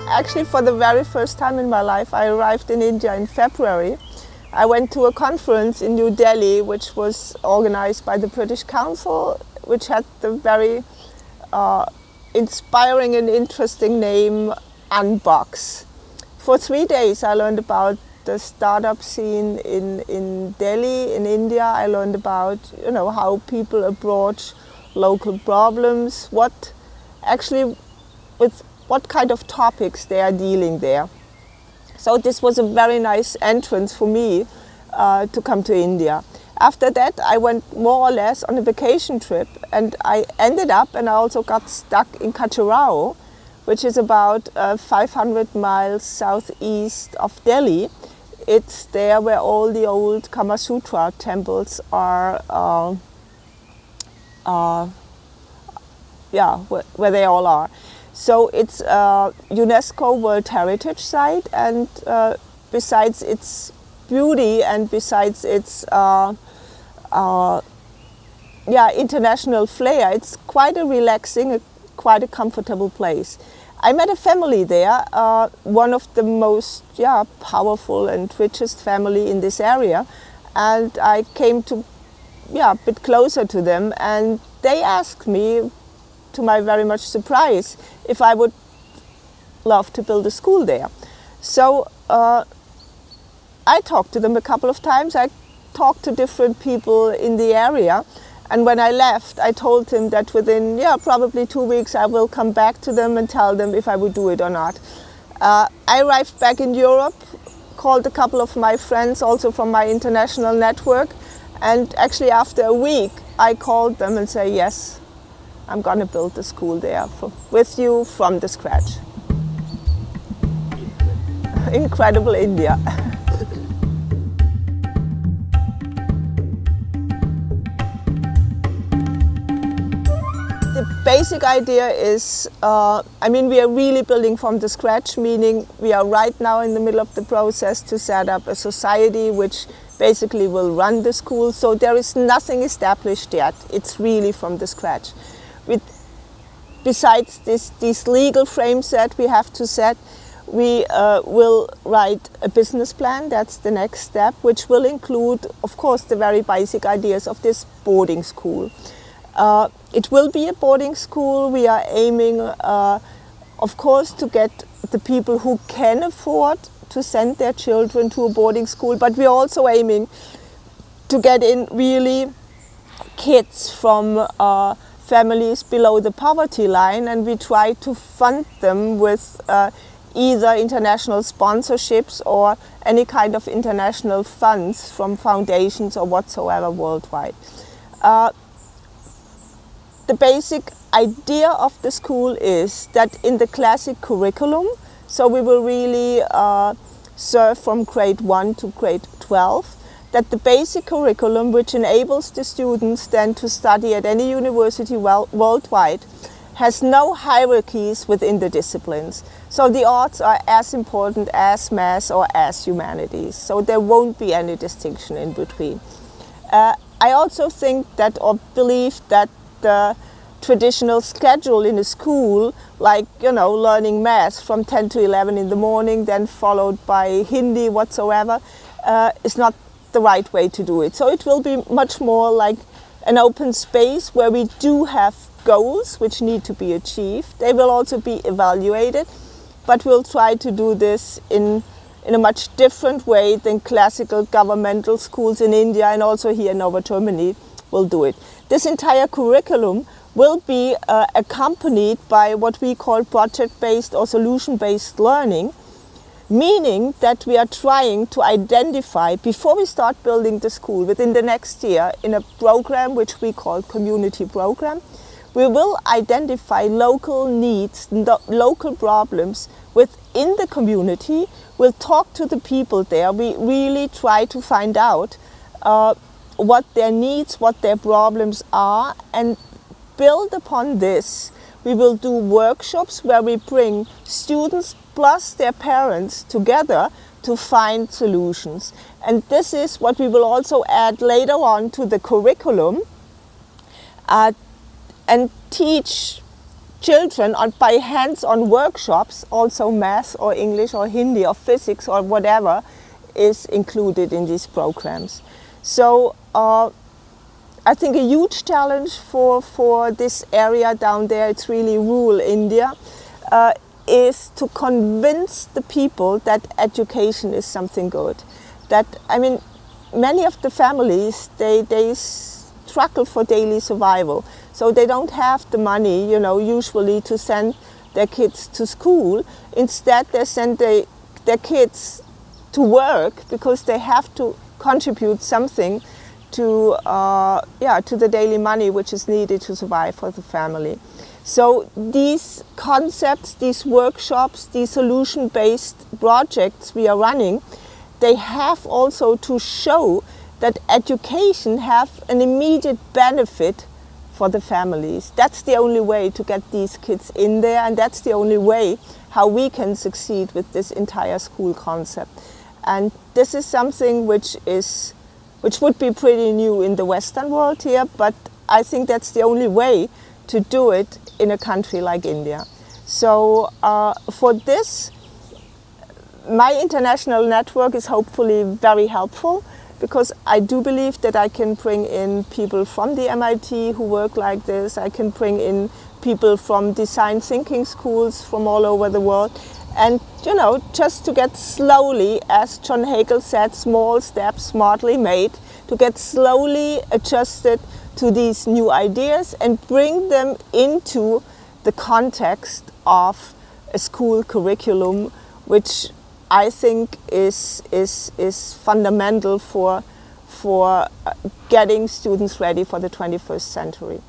Actually, for the very first time in my life, I arrived in India in February. I went to a conference in New Delhi, which was organized by the British Council, which had the very inspiring and interesting name Unbox. For 3 days, I learned about the startup scene in Delhi, in India. I learned about, how people approach local problems, what kind of topics they are dealing there. So this was a very nice entrance for me to come to India. After that, I went more or less on a vacation trip, and I ended up, and I also got stuck in Khajuraho, which is about 500 miles southeast of Delhi. It's there where all the old Kama Sutra temples are, where they all are. So it's a UNESCO World Heritage Site, and besides its beauty and besides its international flair, it's quite a relaxing, quite a comfortable place. I met a family there, one of the most powerful and richest family in this area, and I came to a bit closer to them, and they asked me, to my very much surprise, if I would love to build a school there. So I talked to them a couple of times. I talked to different people in the area, and when I left, I told them that within probably 2 weeks I will come back to them and tell them if I would do it or not. I arrived back in Europe, called a couple of my friends also from my international network, and actually after a week I called them and said, yes, I'm going to build the school there with you from the scratch. Incredible India. The basic idea is, we are really building from the scratch, meaning we are right now in the middle of the process to set up a society which basically will run the school. So there is nothing established yet. It's really from the scratch. Besides these legal frames that we have to set, we will write a business plan. That's the next step, which will include, of course, the very basic ideas of this boarding school. It will be a boarding school. We are aiming, of course, to get the people who can afford to send their children to a boarding school, but we are also aiming to get in really kids from families below the poverty line, and we try to fund them with either international sponsorships or any kind of international funds from foundations or whatsoever worldwide. The basic idea of the school is that in the classic curriculum, so we will really serve from grade 1 to grade 12, that the basic curriculum, which enables the students then to study at any university worldwide, has no hierarchies within the disciplines. So the arts are as important as math or as humanities. So there won't be any distinction in between. I also think that, or believe that, the traditional schedule in a school, like learning math from 10 to 11 in the morning, then followed by Hindi whatsoever, is not the right way to do it. So it will be much more like an open space where we do have goals which need to be achieved. They will also be evaluated, but we'll try to do this in a much different way than classical governmental schools in India and also here in Nova Germany will do it. This entire curriculum will be accompanied by what we call project-based or solution-based learning, meaning that we are trying to identify, before we start building the school, within the next year, in a program which we call community program, we will identify local needs, local problems within the community. We'll talk to the people there. We really try to find out what their needs, what their problems are, and build upon this. We will do workshops where we bring students plus their parents together to find solutions. And this is what we will also add later on to the curriculum and teach children by hands-on workshops, also math or English or Hindi or physics or whatever is included in these programs. So I think a huge challenge for this area down there, it's really rural India, is to convince the people that education is something good. That, I mean, many of the families, they struggle for daily survival. So they don't have the money, you know, usually to send their kids to school. Instead, they send their kids to work because they have to contribute something to the daily money which is needed to survive for the family. So these concepts, these workshops, these solution-based projects we are running, they have also to show that education have an immediate benefit for the families. That's the only way to get these kids in there, and that's the only way how we can succeed with this entire school concept. And this is something which would be pretty new in the Western world here, but I think that's the only way to do it in a country like India. So for this, my international network is hopefully very helpful, because I do believe that I can bring in people from the MIT who work like this. I can bring in people from design thinking schools from all over the world. And, you know, just to get slowly, as John Hagel said, small steps smartly made, to get slowly adjusted to these new ideas and bring them into the context of a school curriculum, which I think is fundamental for getting students ready for the 21st century.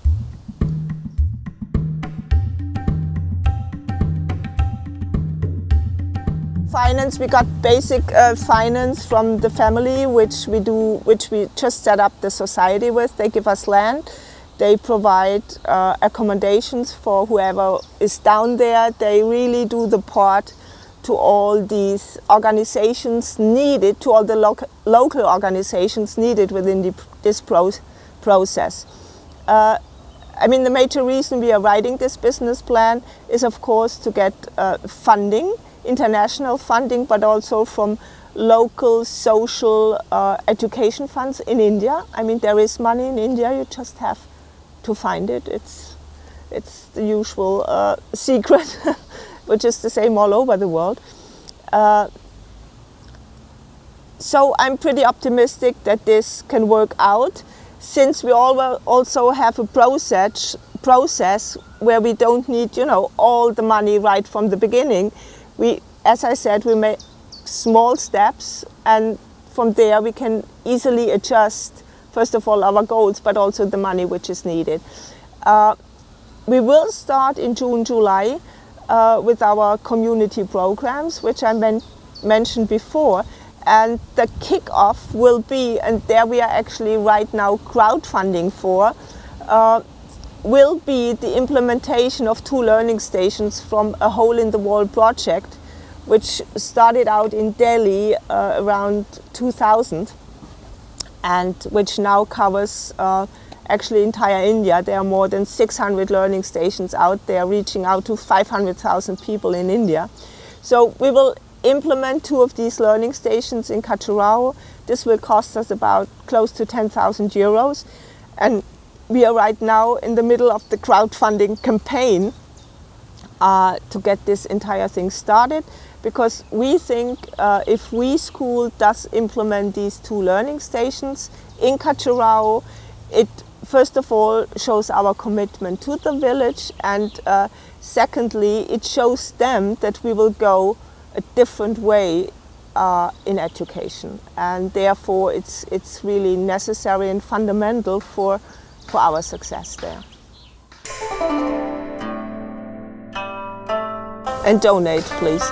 Finance, we got basic finance from the family, which we just set up the society with. They give us land, they provide accommodations for whoever is down there. They really do the part to all these organizations needed, to all the local organizations needed within this process. I mean, the major reason we are writing this business plan is, of course, to get funding, international funding, but also from local social education funds in India. I mean, there is money in India, you just have to find it. It's the usual secret, which is the same all over the world. So I'm pretty optimistic that this can work out, since we also have a process where we don't need, you know, all the money right from the beginning. We, as I said, we make small steps, and from there we can easily adjust, first of all, our goals, but also the money which is needed. We will start in June, July with our community programs, which I mentioned before. And the kick-off will be, and there we are actually right now crowdfunding for, will be the implementation of 2 learning stations from a hole-in-the-wall project, which started out in Delhi around 2000, and which now covers actually entire India. There are more than 600 learning stations out there, reaching out to 500,000 people in India. So we will implement 2 of these learning stations in Khajuraho. This will cost us about close to 10,000 euros. And we are right now in the middle of the crowdfunding campaign to get this entire thing started, because we think if we school does implement these 2 learning stations in Khajuraho, it first of all shows our commitment to the village, and secondly, it shows them that we will go a different way in education, and therefore it's really necessary and fundamental for our success there. And donate, please.